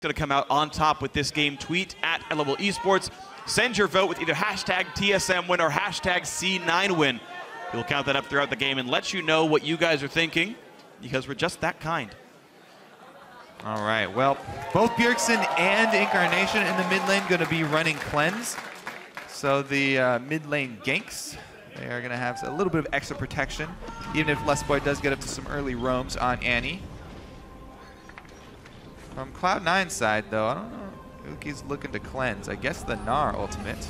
going to come out on top with this game. Tweet at @level Esports. Send your vote with either hashtag TSM win or hashtag C9 win. We'll count that up throughout the game and let you know what you guys are thinking, because we're just that kind. All right, well, both Bjergsen and Incarnation in the mid lane going to be running cleanse. So the mid lane ganks, they are going to have a little bit of extra protection, even if Lustboy does get up to some early roams on Annie. From Cloud9's side, though, I don't know who he's looking to cleanse. I guess the Gnar ultimate.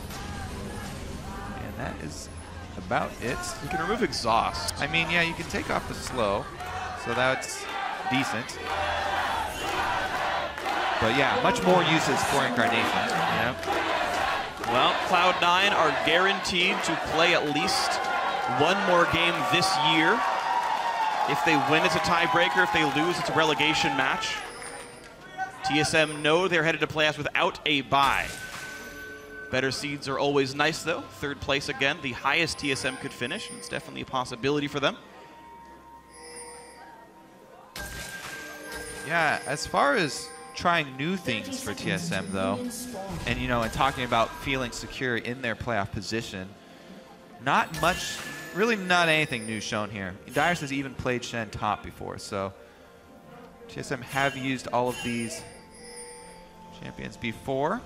And that is about it. You can remove exhaust. I mean, yeah, you can take off the slow, so that's decent. But yeah, much more uses for Incarnation. Yeah. Well, Cloud9 are guaranteed to play at least one more game this year. If they win, it's a tiebreaker. If they lose, it's a relegation match. TSM know they're headed to playoffs without a bye. Better seeds are always nice, though. Third place again, the highest TSM could finish. It's definitely a possibility for them. Yeah, as far as trying new things for TSM, though, and and talking about feeling secure in their playoff position, not much, really not anything new shown here. Dyrus has even played Shen top before, so TSM have used all of these champions before.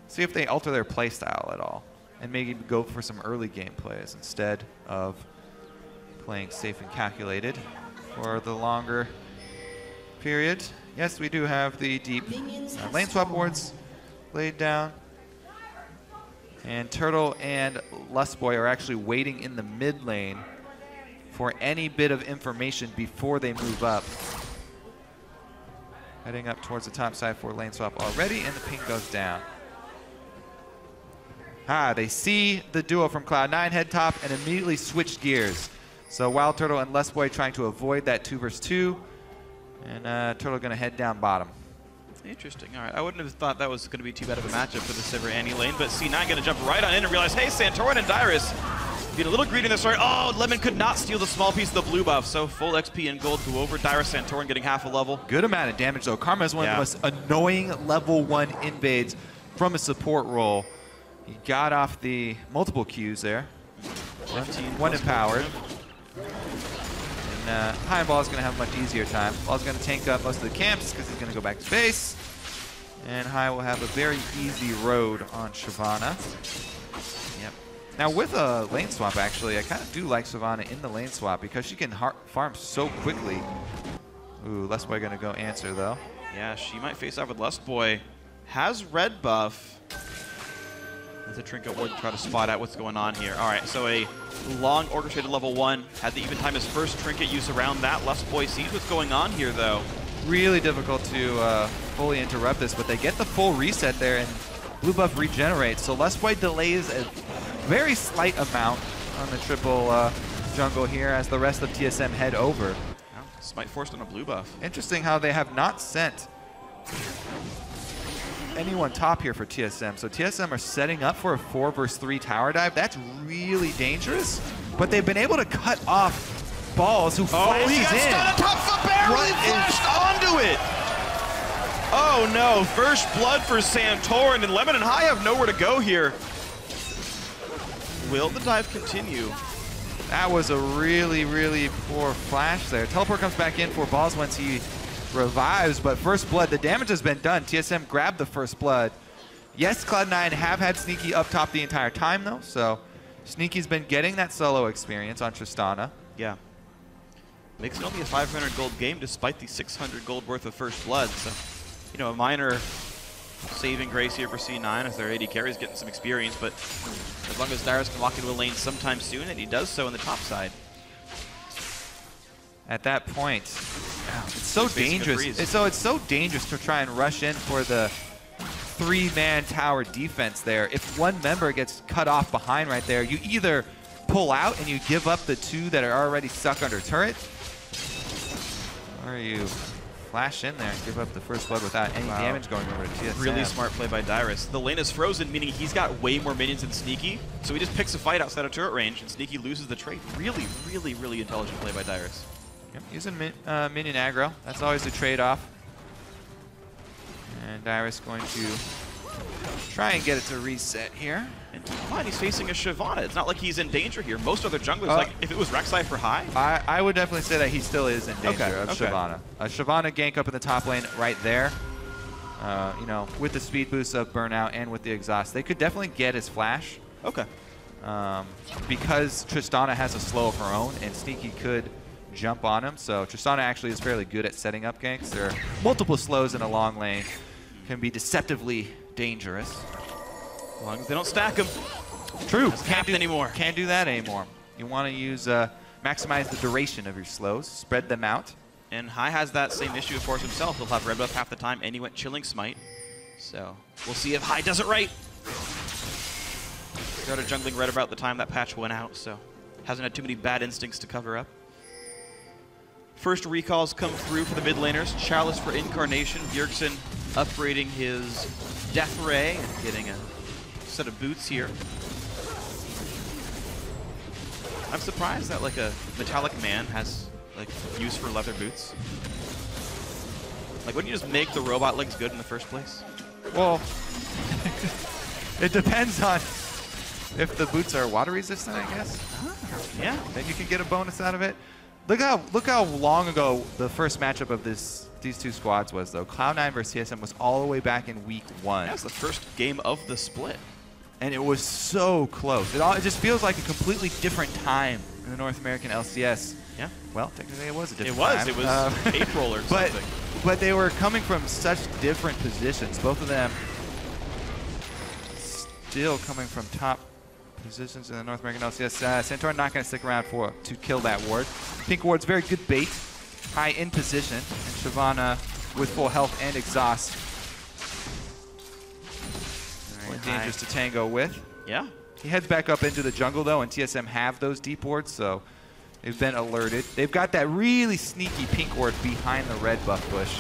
See if they alter their playstyle at all, and maybe go for some early game plays instead of playing safe and calculated for the longer period. Yes, we do have the deep lane swap wards laid down. And Turtle and Lustboy are actually waiting in the mid lane for any bit of information before they move up. Heading up towards the top side for lane swap already, and the ping goes down. They see the duo from Cloud9 head top and immediately switch gears. So Wild Turtle and Lustboy trying to avoid that 2 versus 2. And Turtle going to head down bottom. Interesting. All right. I wouldn't have thought that was going to be too bad of a matchup for the Sivir Annie lane, but C9 going to jump right on in and realize, hey, Santorin and Dyrus being a little greedy in the start. Oh, Lemon could not steal the small piece of the blue buff, so full XP and gold go over. Dyrus, Santorin getting half a level. Good amount of damage, though. Karma is one of the most annoying level 1 invades from a support role. He got off the multiple Qs there. 1 empowered. And High Ball is going to have a much easier time. Ball's going to tank up most of the camps because he's going to go back to base. And High will have a very easy road on Shyvana. Yep. Now with a lane swap, actually, I kind of do like Shyvana in the lane swap because she can farm so quickly. Ooh, Lustboy going to go answer, though. Yeah, she might face off with Lustboy. Has red buff. There's a trinket ward to try to spot out what's going on here. All right, so a long orchestrated level 1. Had to even time his first trinket use around that. Lustboy sees what's going on here, though. Really difficult to fully interrupt this, but they get the full reset there, and blue buff regenerates. So Lustboy delays a very slight amount on the triple jungle here as the rest of TSM head over. Smite forced on a blue buff. Interesting how they have not sent anyone top here for TSM. So TSM are setting up for a 4 versus 3 tower dive. That's really dangerous, but they've been able to cut off Balls, who flashes he got in. stunned on top, so barely flashed onto it. Oh no, first blood for Santorin, and Lemon and High have nowhere to go here. Will the dive continue? That was a really, really poor flash there. Teleport comes back in for Balls once he revives, but first blood, the damage has been done. TSM grabbed the first blood. Yes, Cloud9 have had Sneaky up top the entire time, though, so Sneaky's been getting that solo experience on Tristana. Yeah. Makes it only a 500 gold game despite the 600 gold worth of first blood. So, you know, a minor saving grace here for C9 as their AD carry is getting some experience, but as long as Dyrus can walk into a lane sometime soon, and he does so on the top side. At that point, it's so dangerous. It's so dangerous to try and rush in for the 3-man tower defense there. If one member gets cut off behind right there, you either pull out and you give up the 2 that are already stuck under turret, or you flash in there and give up the first blood without any damage going over to TSM. Really smart play by Dyrus. The lane is frozen, meaning he's got way more minions than Sneaky, so he just picks a fight outside of turret range, and Sneaky loses the trade. Really, really, really intelligent play by Dyrus. Yep, using minion aggro. That's always a trade-off. Dyrus going to try and get it to reset here. And keep in mind, he's facing a Shyvana. It's not like he's in danger here. Most other junglers, like if it was Rek'Sai for high. I would definitely say that he still is in danger of okay. Shyvana. A Shyvana gank up in the top lane right there. You know, with the speed boost of Burnout and with the exhaust, they could definitely get his flash. Okay. Because Tristana has a slow of her own, and Sneaky could jump on him. So Tristana actually is fairly good at setting up ganks. There are multiple slows in a long lane. Can be deceptively dangerous. As long as they don't stack him. True. Can't do anymore. Can't do that anymore. You want to use maximize the duration of your slows, spread them out. And High has that same issue, of course, himself. He'll have red buff half the time, and he went Chilling Smite. So we'll see if High does it right. Started jungling right about the time that patch went out, so hasn't had too many bad instincts to cover up. First recalls come through for the mid laners. Chalice for Incarnation. Bjergsen upgrading his Death Ray and getting a set of boots here. I'm surprised that like a Metallic Man has like use for leather boots. Like, wouldn't you just make the robot legs good in the first place? Well, it depends on if the boots are water resistant, I guess. Yeah. Then you can get a bonus out of it. Look how long ago the first matchup of these two squads was, though. Cloud9 versus TSM was all the way back in week 1. That was the first game of the split. And it was so close. It just feels like a completely different time in the North American LCS. Yeah. Well, technically it was a different time. It was April or something. But they were coming from such different positions. Both of them still coming from top positions in the North American LCS. Centaur not going to stick around to kill that ward. Pink ward's very good bait. High in position. And Shyvana with full health and exhaust. Quite dangerous to tango with. Yeah. He heads back up into the jungle, though, and TSM have those deep wards, so they've been alerted. They've got that really sneaky pink ward behind the red buff bush.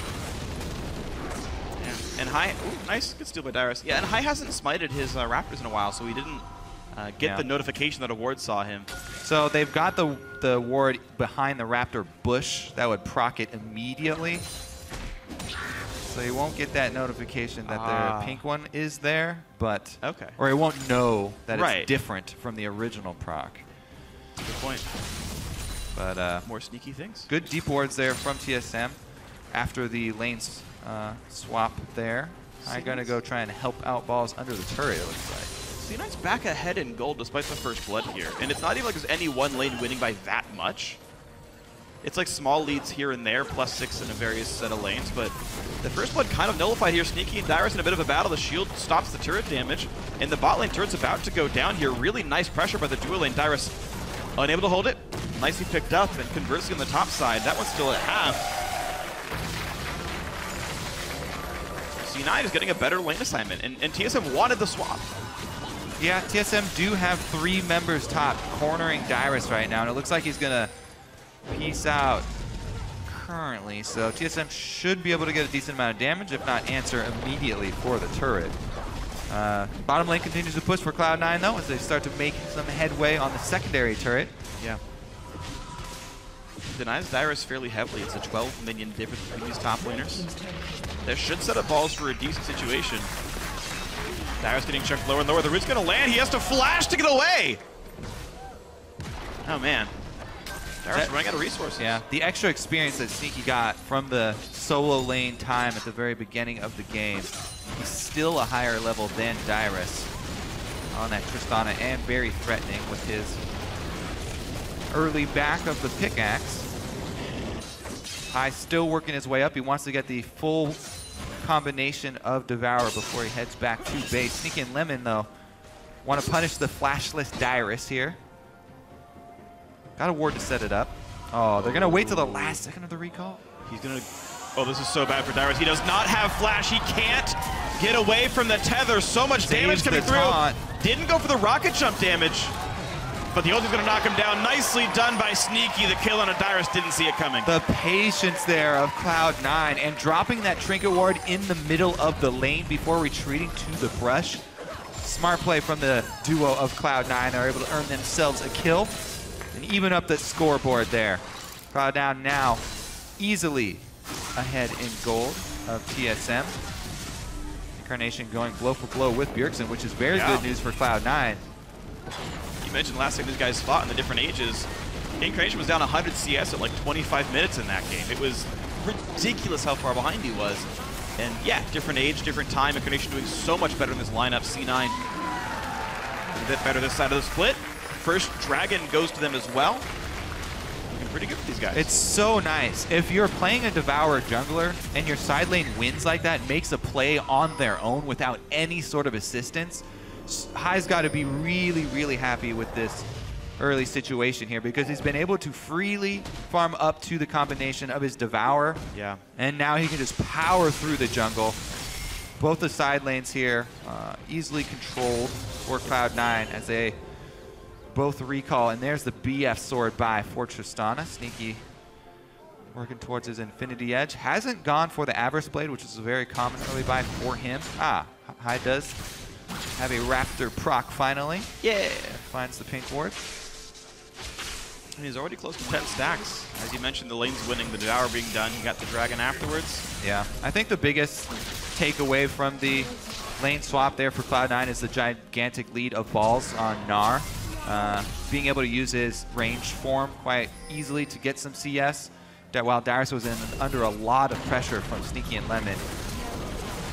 Yeah. And High, ooh, nice, good steal by Dyrus. Yeah, and High hasn't smited his Raptors in a while, so he didn't get the notification that a ward saw him. So they've got the ward behind the Raptor bush that would proc it immediately. So he won't get that notification that the pink one is there, but or he won't know that it's different from the original proc. Good point. But more sneaky things. Good deep wards there from TSM after the lanes swap there. I'm gonna go try and help out balls under the turret, it looks like. C9's back ahead in gold despite the first blood here, and it's not even like there's any one lane winning by that much. It's like small leads here and there, +6 in a various set of lanes, but the first blood kind of nullified here. Sneaky and Dyrus in a bit of a battle. The shield stops the turret damage, and the bot lane turret's about to go down here. Really nice pressure by the dual lane. Dyrus unable to hold it. Nicely picked up, and conversely on the top side, that one's still at half. C9 is getting a better lane assignment, and TSM wanted the swap. Yeah, TSM do have 3 members top cornering Dyrus right now, and it looks like he's gonna peace out currently. So TSM should be able to get a decent amount of damage, if not answer immediately for the turret. Bottom lane continues to push for Cloud9 though, as they start to make some headway on the secondary turret. Yeah. Denies Dyrus fairly heavily. It's a 12 minion difference between these top laners. That should set up balls for a decent situation. Dyrus getting chucked lower and lower. The root's gonna land. He has to flash to get away. Oh man. Dyrus running out of resources. Yeah, the extra experience that Sneaky got from the solo lane time at the very beginning of the game. He's still a higher level than Dyrus on that Tristana, and very threatening with his early back of the pickaxe. High still working his way up. He wants to get the full combination of Devour before he heads back to base. Sneaky and Lemon, though, want to punish the flashless Dyrus here. Got a ward to set it up. Oh, they're going to wait till the last second of the recall. He's going to... Oh, this is so bad for Dyrus. He does not have flash. He can't get away from the tether. So much damage coming through. Didn't go for the rocket jump damage, but the ultimate's going to knock him down. Nicely done by Sneaky. The kill on a Dyrus didn't see it coming. The patience there of Cloud9 and dropping that trinket ward in the middle of the lane before retreating to the brush. Smart play from the duo of Cloud9. They're able to earn themselves a kill and even up the scoreboard there. Cloud9 now easily ahead in gold of TSM. Incarnation going blow for blow with Bjergsen, which is very good news for Cloud9. You mentioned last time these guys fought in the different ages. Incarnation was down 100 CS at like 25 minutes in that game. It was ridiculous how far behind he was. And yeah, different age, different time. Incarnation doing so much better in this lineup. C9 a bit better this side of the split. First Dragon goes to them as well. Looking pretty good for these guys. It's so nice. If you're playing a Devourer jungler and your side lane wins like that, makes a play on their own without any sort of assistance, Hai's got to be really, really happy with this early situation here because he's been able to freely farm up to the combination of his Devourer. Yeah. And now he can just power through the jungle. Both the side lanes here easily controlled for Cloud9 as they both recall. And there's the BF sword by for Tristana. Sneaky working towards his Infinity Edge. Hasn't gone for the Avarice Blade, which is a very common early buy for him. Hai does have a Raptor proc finally. Yeah. Finds the pink ward. And he's already close to 10 stacks. As you mentioned, the lane's winning, the Devour being done. He got the Dragon afterwards. Yeah, I think the biggest takeaway from the lane swap there for Cloud9 is the gigantic lead of balls on Gnar. Being able to use his range form quite easily to get some CS, while Darius was under a lot of pressure from Sneaky and Lemon.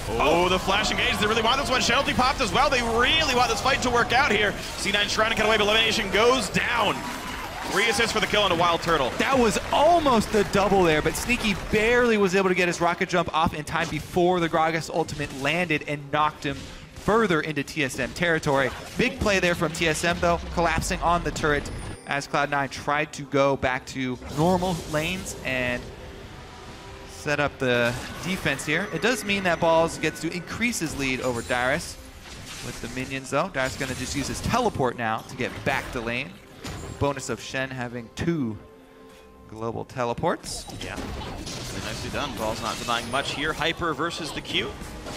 Oh, the flash engage. They really want this one. Shelty popped as well. They really want this fight to work out here. C9 trying to cut away, but Elimination goes down. 3 assists for the kill on a Wild Turtle. That was almost the double there, but Sneaky barely was able to get his rocket jump off in time before the Gragas ultimate landed and knocked him further into TSM territory. Big play there from TSM though, collapsing on the turret as Cloud9 tried to go back to normal lanes and set up the defense here. It does mean that Balls gets to increase his lead over Darius with the minions though. Darius gonna just use his teleport now to get back to lane. Bonus of Shen having 2 global teleports. Yeah, really nicely done. Balls not denying much here. Hyper versus the Q.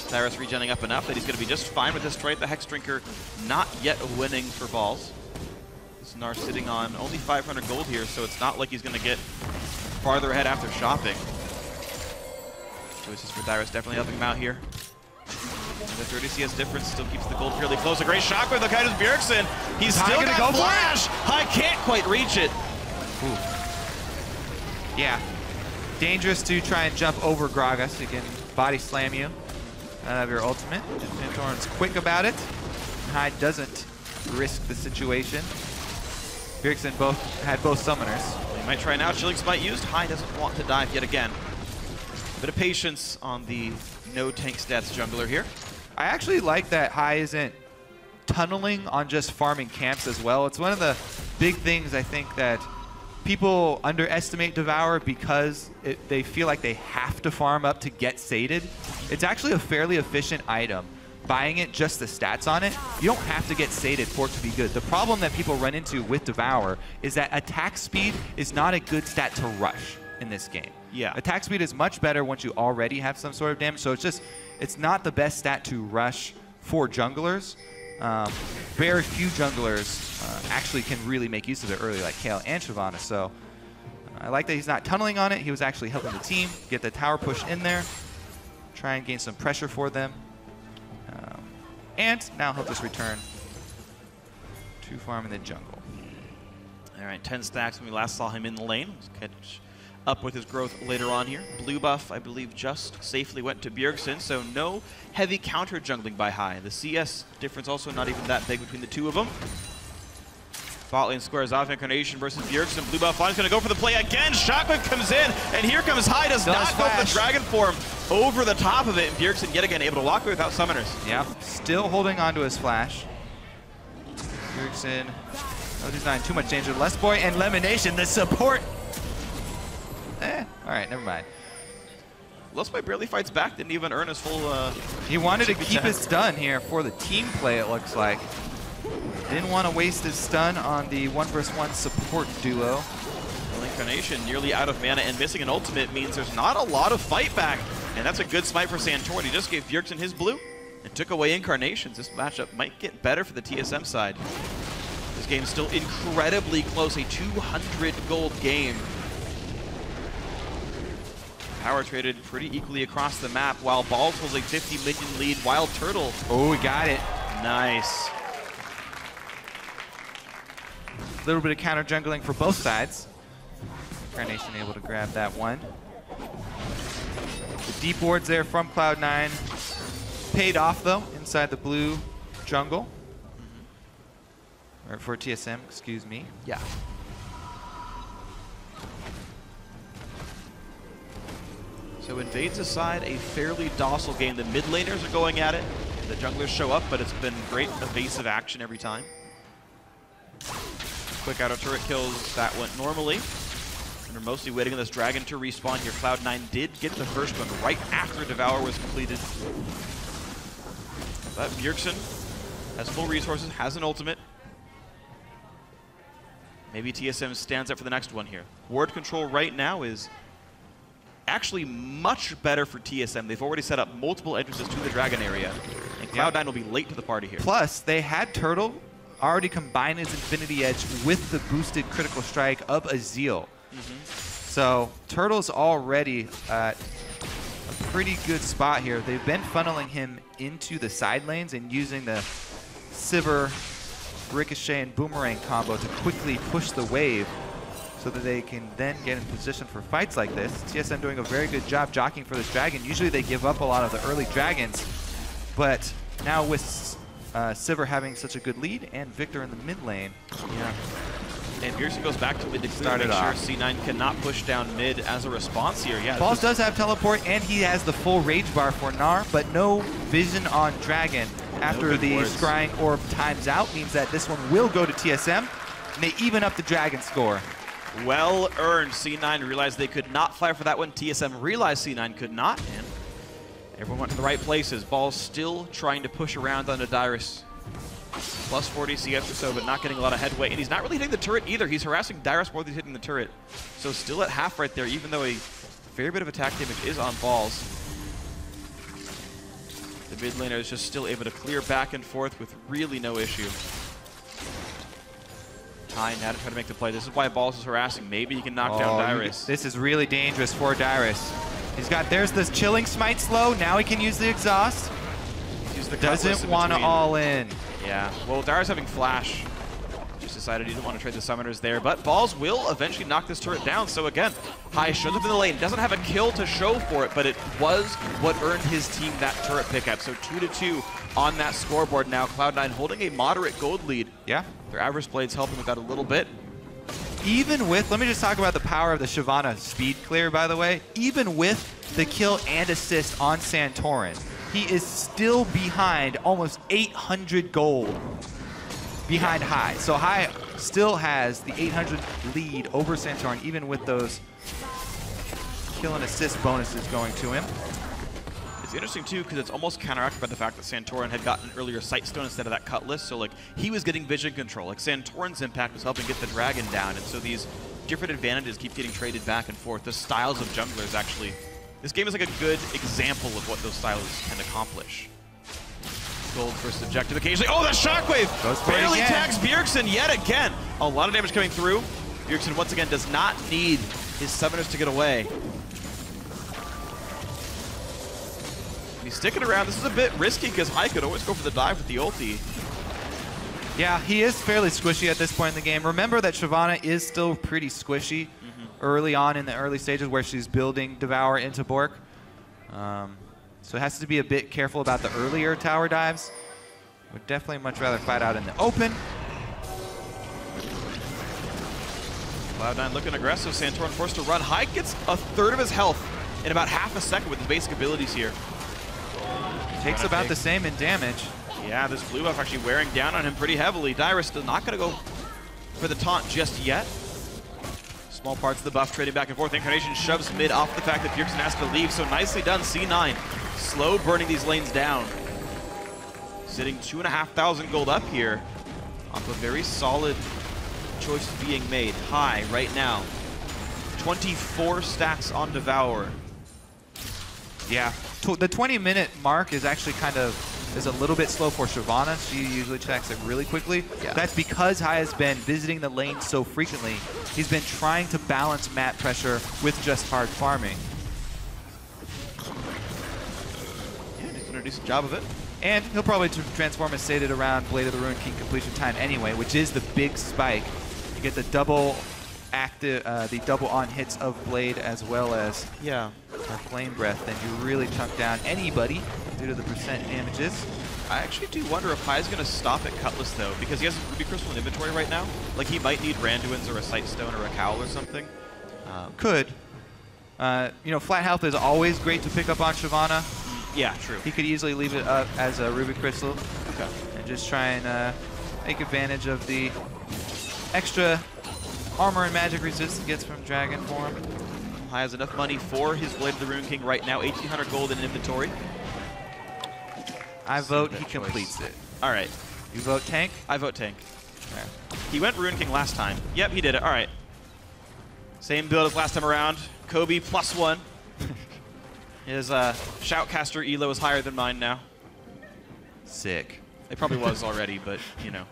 Darius regenning up enough that he's going to be just fine with this trade. The Hex Drinker not yet winning for Balls. This Gnar sitting on only 500 gold here, so it's not like he's going to get farther ahead after shopping. Choices for Darius definitely helping him out here. The 30 CS difference still keeps the gold fairly close. A great shockwave, the Kaidos Bjergsen. He's still got go flash. Hai can't quite reach it. Ooh. Yeah. Dangerous to try and jump over Gragas. He can body slam you out of your ultimate. Panthorn's quick about it. Hai doesn't risk the situation. Bjergsen had both summoners. He might try now. Chilling Smite used. Hai doesn't want to dive yet again. A bit of patience on the no tank stats jungler here. I actually like that Hai isn't tunneling on just farming camps as well. It's one of the big things I think that people underestimate Devour because they feel like they have to farm up to get sated. It's actually a fairly efficient item. Buying it, just the stats on it, you don't have to get sated for it to be good. The problem that people run into with Devour is that attack speed is not a good stat to rush in this game. Yeah. Attack speed is much better once you already have some sort of damage, so it's not the best stat to rush for junglers. Very few junglers actually can really make use of it early, like Kayle and Shyvana, so I like that he's not tunneling on it. He was actually helping the team get the tower push in there, try and gain some pressure for them. And now he'll just return to farm in the jungle. All right, 10 stacks when we last saw him in the lane. Let's catch up with his growth later on here. Blue buff, I believe, just safely went to Bjergsen, so no heavy counter jungling by Hai. The CS difference also not even that big between the two of them. Bot lane squares off. Incarnation versus Bjergsen. Blue buff line's going to go for the play again. Shockwave comes in, and here comes Hai. Does not go for the dragon form over the top of it. And Bjergsen yet again able to walk away without summoners. Yep, still holding on to his flash. Bjergsen, oh, he's not in too much danger. Less Boy and Lemonation, the support. All right, never mind. Lustboy barely fights back, didn't even earn his full he wanted to keep his stun here for the team play, it looks like. Didn't want to waste his stun on the 1v1 support duo. Well, Incarnation nearly out of mana and missing an ultimate means there's not a lot of fight back. And that's a good smite for Santorin. He just gave Bjergsen his blue and took away Incarnations. This matchup might get better for the TSM side. This game's still incredibly close, a 200 gold game. power traded pretty equally across the map, while Balls holds a 50 minion lead. Wild Turtle. Oh, we got it. Nice. A little bit of counter jungling for both sides. Carnation able to grab that one. The deep wards there from Cloud9 paid off though inside the blue jungle. Or for TSM, excuse me. Yeah. So Invades aside, a fairly docile game. The mid laners are going at it. The junglers show up, but it's been great evasive action every time. Quick auto turret kills, that went normally. And we're mostly waiting on this dragon to respawn here. Cloud9 did get the first one right after Devour was completed. But Bjergsen has full resources, has an ultimate. Maybe TSM stands up for the next one here. Ward control right now is actually much better for TSM. They've already set up multiple entrances to the dragon area. And Cloud9 will be late to the party here. Plus, they had Turtle already combine his Infinity Edge with the boosted critical strike of Azeel. So Turtle's already at a pretty good spot here. They've been funneling him into the side lanes and using the Sivir, Ricochet, and Boomerang combo to quickly push the wave so that they can then get in position for fights like this. TSM doing a very good job jockeying for this dragon. Usually they give up a lot of the early dragons, but now with Sivir having such a good lead and Victor in the mid lane. Yeah. And Bjergsen goes back to mid to make sure C9 cannot push down mid as a response here. Yeah. Balls does have teleport and he has the full rage bar for Gnar, but no vision on dragon after the scrying orb times out means that this one will go to TSM and they even up the dragon score. Well earned. C9 realized they could not fly for that one. TSM realized C9 could not, and everyone went to the right places. Balls still trying to push around onto Dyrus. Plus 40 CS or so, but not getting a lot of headway. And he's not really hitting the turret either. He's harassing Dyrus more than he's hitting the turret. So still at half right there, even though a fair bit of attack damage is on Balls. The mid laner is just still able to clear back and forth with really no issue. Ty now to try to make the play. This is why Balls is harassing. Maybe he can knock down Dyrus. This is really dangerous for Dyrus. He's got, there's this chilling smite slow. Now he can use the exhaust. Doesn't want to all in. Yeah, well, Dyrus having flash. Just decided he didn't want to trade the summoners there, but Balls will eventually knock this turret down. So again, Hai shows up in the lane. Doesn't have a kill to show for it, but it was what earned his team that turret pickup. So 2-2 on that scoreboard now. Cloud9 holding a moderate gold lead. Yeah. Their average blades helping with that a little bit. Even with, let me just talk about the power of the Shyvana speed clear, by the way. Even with the kill and assist on Santorin, he is still behind almost 800 gold behind Hai. So Hai still has the 800 lead over Santorin, even with those kill and assist bonuses going to him. It's interesting too, because it's almost counteracted by the fact that Santorin had gotten an earlier Sightstone instead of that Cutlass. So like he was getting vision control. Like Santorin's impact was helping get the dragon down, and so these different advantages keep getting traded back and forth. The styles of junglers actually. This game is like a good example of what those styles can accomplish. Gold versus objective occasionally. Oh, the shockwave barely tags Bjergsen yet again. A lot of damage coming through. Bjergsen once again does not need his summoners to get away. He's sticking around. This is a bit risky because Hai could always go for the dive with the ulti. Yeah, he is fairly squishy at this point in the game. Remember that Shyvana is still pretty squishy early on in the early stages where she's building Devour into Bork. So it has to be a bit careful about the earlier tower dives. Would definitely much rather fight out in the open. Cloud9 looking aggressive. Santorin forced to run. Hai gets a third of his health in about half a second with his basic abilities here. Takes about the same in damage. Yeah, this blue buff actually wearing down on him pretty heavily. Dyrus still not going to go for the taunt just yet. Small parts of the buff trading back and forth. Incarnation shoves mid off the fact that Bjergsen has to leave, so nicely done. C9 slow burning these lanes down. Sitting 2,500 gold up here off a very solid choice being made. Hai right now. 24 stacks on Devour. Yeah, the 20-minute mark is actually is a little bit slow for Shyvana. She usually checks it really quickly. Yeah. That's because Hai has been visiting the lane so frequently. He's been trying to balance map pressure with just hard farming. decent job of it. And he'll probably transform his Sated around Blade of the Ruined King completion time anyway, which is the big spike. You get the double active, the double on hits of Blade as well as Flame Breath, then you really chunk down anybody due to the percent damages. I actually do wonder if Hai's going to stop at Cutlass, though, because he has a Ruby Crystal in inventory right now. Like, he might need Randuin's or a Sightstone or a Cowl or something. Could. You know, flat health is always great to pick up on Shyvana. Yeah, true. He could easily leave it up as a Ruby Crystal. Okay. And just try and make advantage of the extra armor and magic resist he gets from Dragon form. Hai has enough money for his Blade of the Ruined King right now, 1,800 gold in inventory. I vote he completes it. All right. You vote tank? I vote tank. Okay. He went Ruined King last time. Yep, he did it. All right. Same build as last time around. Kobe +1. His Shoutcaster elo is higher than mine now. Sick. It probably was already, but, you know.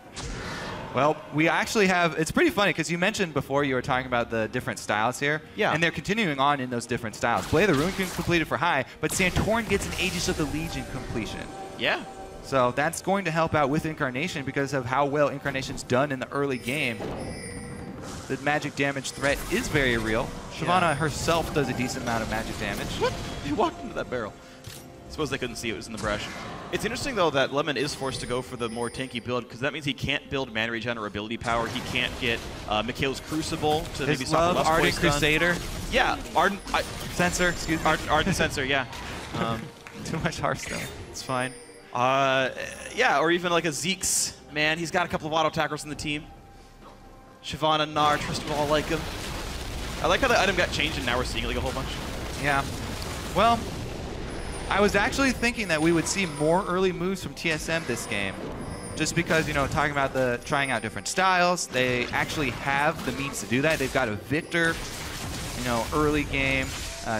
Well, we actually have, it's pretty funny because you mentioned before you were talking about the different styles here. Yeah. And they're continuing on in those different styles. Blade of the Ruined King completed for Hai, but Santorin gets an Aegis of the Legion completion. Yeah. So that's going to help out with Incarnation because of how well Incarnation's done in the early game. The magic damage threat is very real. Shyvana herself does a decent amount of magic damage. What? He walked into that barrel. I suppose they couldn't see it was in the brush. It's interesting, though, that Lemon is forced to go for the more tanky build because that means he can't build mana regen or ability power. He can't get Mikhail's Crucible to maybe stop the Lust Ardent Boy stun. Crusader. Yeah, Ardent Sensor, excuse me. Ardent Sensor, yeah. Too much Hearthstone. It's fine. Yeah, or even like a Zeke's. Man, he's got a couple of auto attackers in the team. Shyvana, Gnar, trust them all like him. I like how the item got changed and now we're seeing like a whole bunch. Yeah. Well, I was actually thinking that we would see more early moves from TSM this game. Just because, you know, talking about the trying out different styles, they actually have the means to do that. They've got a Victor, you know, early game,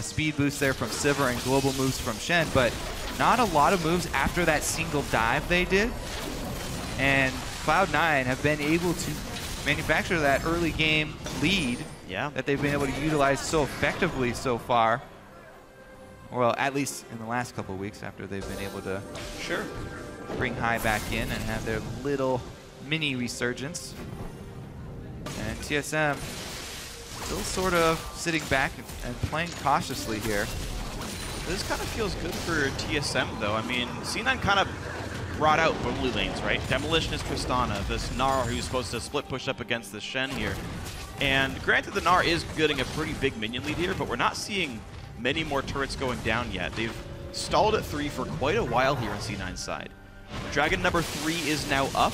speed boost there from Sivir and global moves from Shen, but not a lot of moves after that single dive they did. And Cloud9 have been able to manufacture that early game lead that they've been able to utilize so effectively so far. Well, at least in the last couple of weeks after they've been able to bring Hai back in and have their little mini resurgence. And TSM still sort of sitting back and playing cautiously here. This kind of feels good for TSM, though. I mean, C9 kind of brought out blue lanes, right? Demolition is Tristana, this Gnar who's supposed to split push up against this Shen here. And granted, the Gnar is getting a pretty big minion lead here, but we're not seeing many more turrets going down yet. They've stalled at 3 for quite a while here on C9's side. Dragon number 3 is now up.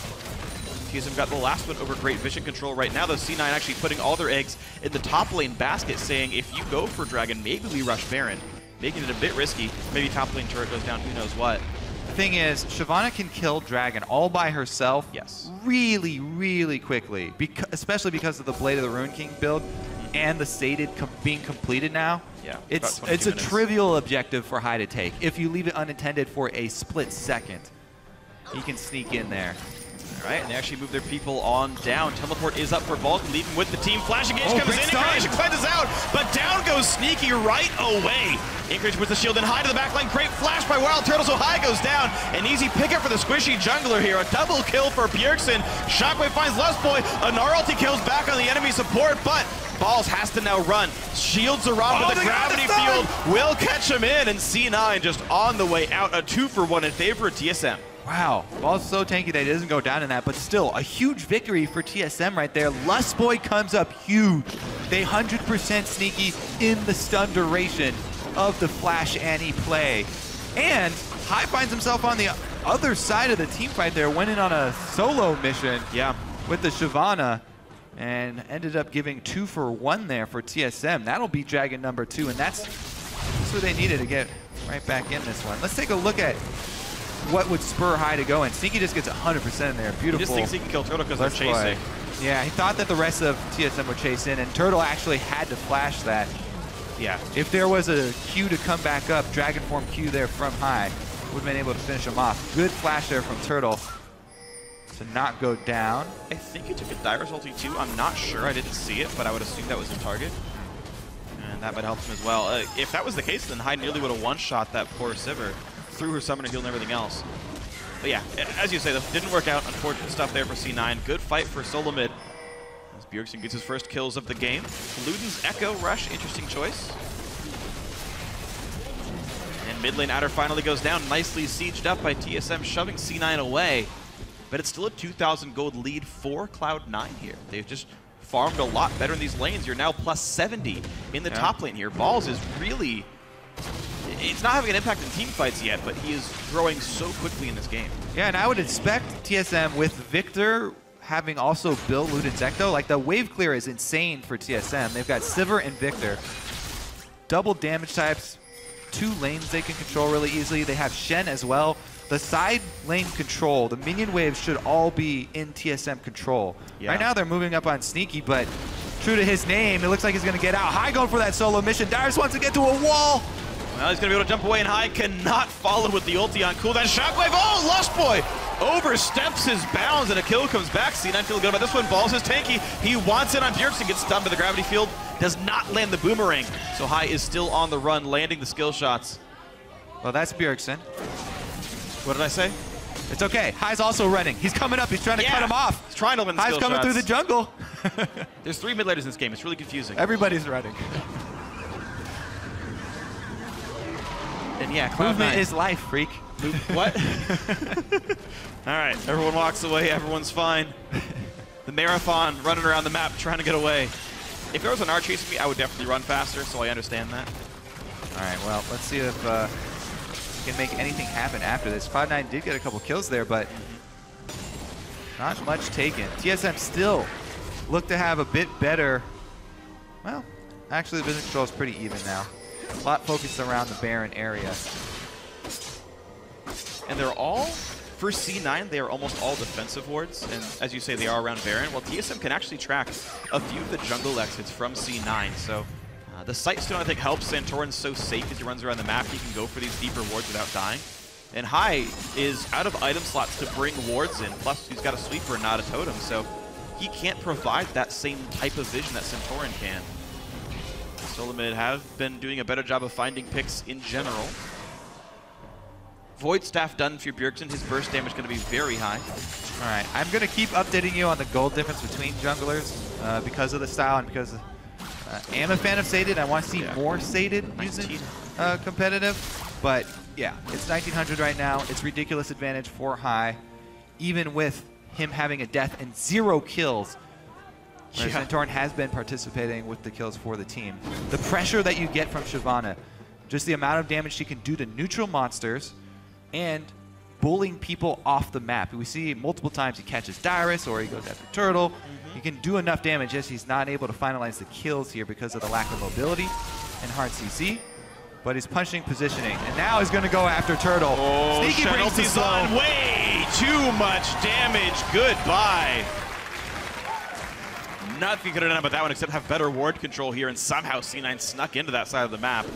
TSM got the last one over Great Vision Control right now, though C9 actually putting all their eggs in the top lane basket, saying if you go for Dragon, maybe we rush Baron, making it a bit risky. Maybe top lane turret goes down, who knows what. The thing is, Shyvana can kill Dragon all by herself really, really quickly, especially because of the Blade of the Ruined King build and the Sated being completed now. Yeah, it's a trivial objective for Hai to take. If you leave it unattended for a split second, he can sneak in there. All right, and they actually move their people on down. Teleport is up for Vulcan, leaving with the team. Flash Engage comes in, Incarnation cleanses out, but down goes Sneaky right away. Incarnation with the shield and Hai to the backline. Great flash by Wild Turtle, so Hai goes down. An easy pickup for the squishy jungler here. A double kill for Bjergsen. Shockwave finds Lust Boy. A Gnar ulti kills back on the enemy support, but Balls has to now run. Shields are off, but the gravity field will catch him in, and C9 just on the way out. A 2-for-1 in favor of TSM. Wow, Ball's so tanky that he doesn't go down in that, but still, a huge victory for TSM right there. Lust Boy comes up huge. They 100% Sneaky in the stun duration of the Flash Annie play. And Hai finds himself on the other side of the team fight there, went in on a solo mission with the Shyvana, and ended up giving 2-for-1 there for TSM. That'll be Dragon number 2, and that's what they needed to get right back in this one. Let's take a look at what would spur Hai to go, and Sneaky just gets 100% in there. Beautiful. He just thinks he can kill Turtle because they're chasing. Yeah, he thought that the rest of TSM would chase in, and Turtle actually had to flash that. Yeah, if there was a Q to come back up, Dragon Form Q there from Hai, would have been able to finish him off. Good flash there from Turtle to not go down. I think he took a Dyer's ulti too. I'm not sure. I didn't see it, but I would assume that was the target. And that might help him as well. If that was the case, then Hai nearly would have one-shot that poor Sivir. through her summoner heal and everything else. But yeah, as you say, that didn't work out. Unfortunate stuff there for C9. Good fight for Solomid. As Bjergsen gets his first kills of the game. Luden's Echo Rush, interesting choice. And mid lane Outer finally goes down, nicely sieged up by TSM, shoving C9 away. But it's still a 2,000 gold lead for Cloud9 here. They've just farmed a lot better in these lanes. You're now plus 70 in the top lane here. Balls is really... It's not having an impact in team fights yet, but he is growing so quickly in this game. Yeah, and I would expect TSM with Victor having also built Luden's Echo. Like, the wave clear is insane for TSM. They've got Sivir and Victor. Double damage types, 2 lanes they can control really easily. They have Shen as well. The side lane control, the minion waves should all be in TSM control. Yeah. Right now they're moving up on Sneaky, but true to his name, it looks like he's going to get out. High going for that solo mission. Darius wants to get to a wall. Well, he's going to be able to jump away, and High cannot follow with the ulti on cooldown. Shockwave, oh, Lust Boy oversteps his bounds, and a kill comes back. C9 feeling good about this one. Balls is tanky. He wants it on Bjergsen, gets stunned by the gravity field, does not land the boomerang. So High is still on the run, landing the skill shots. Well, that's Bjergsen. What did I say? It's okay. High's also running. He's coming up. He's trying to cut him off. He's trying to win the High's coming through the jungle. There's 3 mid laners in this game. It's really confusing. Everybody's running. And yeah, movement is life, freak. What? All right, everyone walks away. Everyone's fine. The marathon running around the map trying to get away. If there was an R chasing me, I would definitely run faster, so I understand that. All right, well, let's see if we can make anything happen after this. Cloud9 did get a couple kills there, but not much taken. TSM still look to have a bit better. Well, actually, the business control is pretty even now. A lot focused around the Baron area. And they're all, for C9, they are almost all defensive wards. And as you say, they are around Baron. Well, TSM can actually track a few of the jungle exits from C9. So the Sightstone, I think, helps Santorin so safe as he runs around the map. He can go for these deeper wards without dying. And High is out of item slots to bring wards in. Plus, he's got a sweeper and not a totem. So he can't provide that same type of vision that Santorin can. Solomid have been doing a better job of finding picks in general. Void Staff done for Bjergsen. His burst damage going to be very high. All right, I'm going to keep updating you on the gold difference between junglers because of the style and because I am a fan of Sated. I want to see more Sated using competitive. But yeah, it's 1900 right now. It's ridiculous advantage for High, even with him having a death and 0 kills. Santorin has been participating with the kills for the team. The pressure that you get from Shyvana, just the amount of damage she can do to neutral monsters and bullying people off the map. We see multiple times he catches Dyrus or he goes after Turtle. He can do enough damage. Yes, he's not able to finalize the kills here because of the lack of mobility and hard CC. But he's punching positioning, and now he's going to go after Turtle. Oh, Sneaky brings the slow. On way too much damage. Goodbye. Nothing could have done about that one except have better ward control here, and somehow C9 snuck into that side of the map.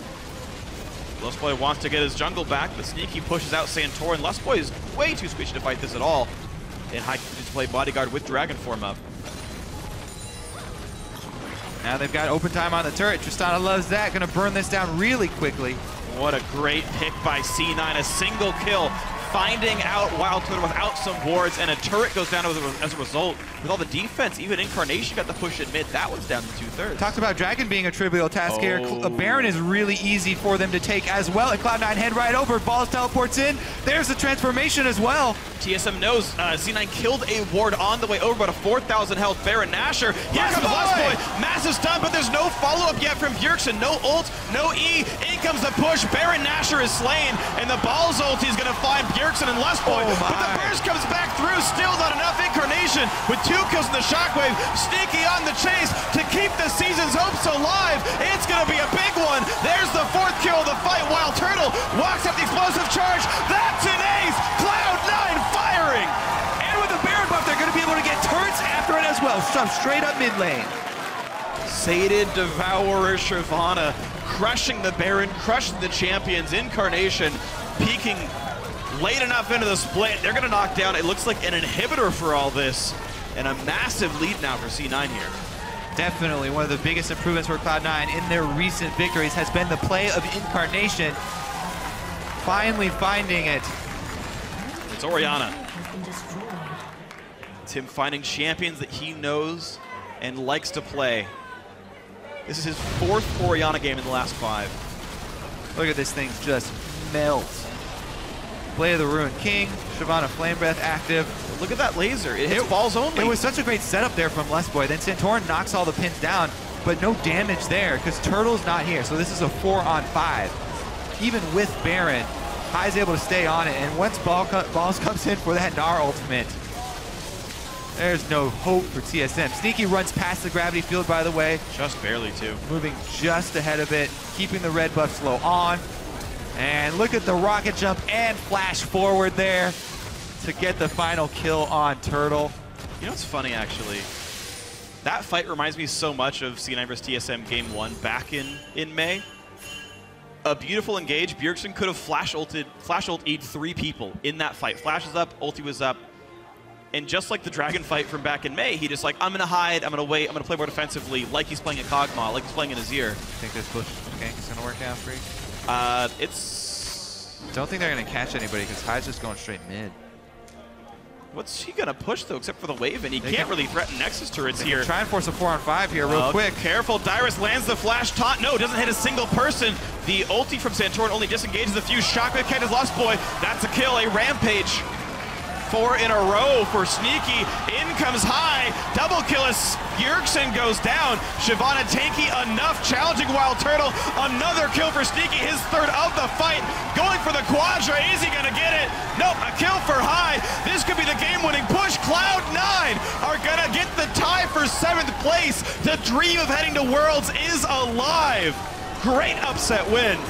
Lustboy wants to get his jungle back, but Sneaky pushes out Santorin. Lustboy is way too squishy to fight this at all. And High continues to play bodyguard with Dragon Form up. Now they've got open time on the turret. Tristana loves that. Gonna burn this down really quickly. What a great pick by C9. A single kill, finding out Wild Totem without some wards, and a turret goes down as a result. With all the defense, even Incarnation got the push in mid. That one's down to 2/3. Talked about Dragon being a trivial task here. A Baron is really easy for them to take as well. And Cloud9 head right over. Balls teleports in. There's the transformation as well. TSM knows C9 killed a ward on the way over, but a 4,000 health Baron Nashor. Here comes Lustboy. Massive stun, but there's no follow-up yet from Bjergsen. No ult, no E. In comes the push. Baron Nashor is slain, and the Balls ulti is going to find Bjergsen and Lustboy. But the burst comes back through. Still not enough. Incarnation with 2 kills in the Shockwave. Sneaky on the chase to keep the season's hopes alive. It's going to be a big one. There's the 4th kill of the fight. Wild Turtle walks up the explosive charge. That's an ace. Cloud9 firing. And with the Baron buff, they're going to be able to get turrets after it as well. So straight up mid lane. Sated Devourer Shyvana crushing the Baron, crushing the champions. Incarnation peeking late enough into the split. They're going to knock down, it looks like, an inhibitor for all this. And a massive lead now for C9 here. Definitely one of the biggest improvements for Cloud9 in their recent victories has been the play of Incarnation. finally finding it. It's Orianna. Tim finding champions that he knows and likes to play. This is his 4th Orianna game in the last 5. Look at this thing just melt. Blade of the Ruined King, Shyvana Flame Breath active. Look at that laser, it hits balls only. It was such a great setup there from Lessboy. Then Santorin knocks all the pins down, but no damage there because Turtle's not here. So this is a 4-on-5. Even with Baron, Hai's able to stay on it. And once Balls comes in for that Gnar ultimate, there's no hope for TSM. Sneaky runs past the gravity field, by the way. Just barely, too. Moving just ahead of it, keeping the red buff slow on. And look at the rocket jump and flash forward there to get the final kill on Turtle. You know what's funny, actually? That fight reminds me so much of C9 vs TSM Game 1 back in May. A beautiful engage. Bjergsen could have flash ultied 3 people in that fight. Flash was up, ulti was up. And just like the Dragon fight from back in May, he just like, I'm going to hide, I'm going to wait, I'm going to play more defensively, like he's playing a Kog'Maw, like he's playing an Azir. You think this push gank is going to work out for you? Don't think they're going to catch anybody because Hai's just going straight mid. What's he going to push, though, except for the wave? And he can't really threaten Nexus turrets here. Try and force a 4-on-5 here real quick. Careful, Dyrus lands the flash taunt. No, doesn't hit a single person. The ulti from Santorin only disengages a few. Shotgun Ken is lost, boy. That's a kill, a rampage. 4 in a row for Sneaky. In comes Hai. Double kill as Bjergsen goes down. Shyvana tanky enough, challenging Wild Turtle. Another kill for Sneaky, his 3rd of the fight. Going for the Quadra. Is he going to get it? Nope, a kill for Hai. This could be the game-winning push. Cloud9 are going to get the tie for 7th place. The dream of heading to Worlds is alive. Great upset win.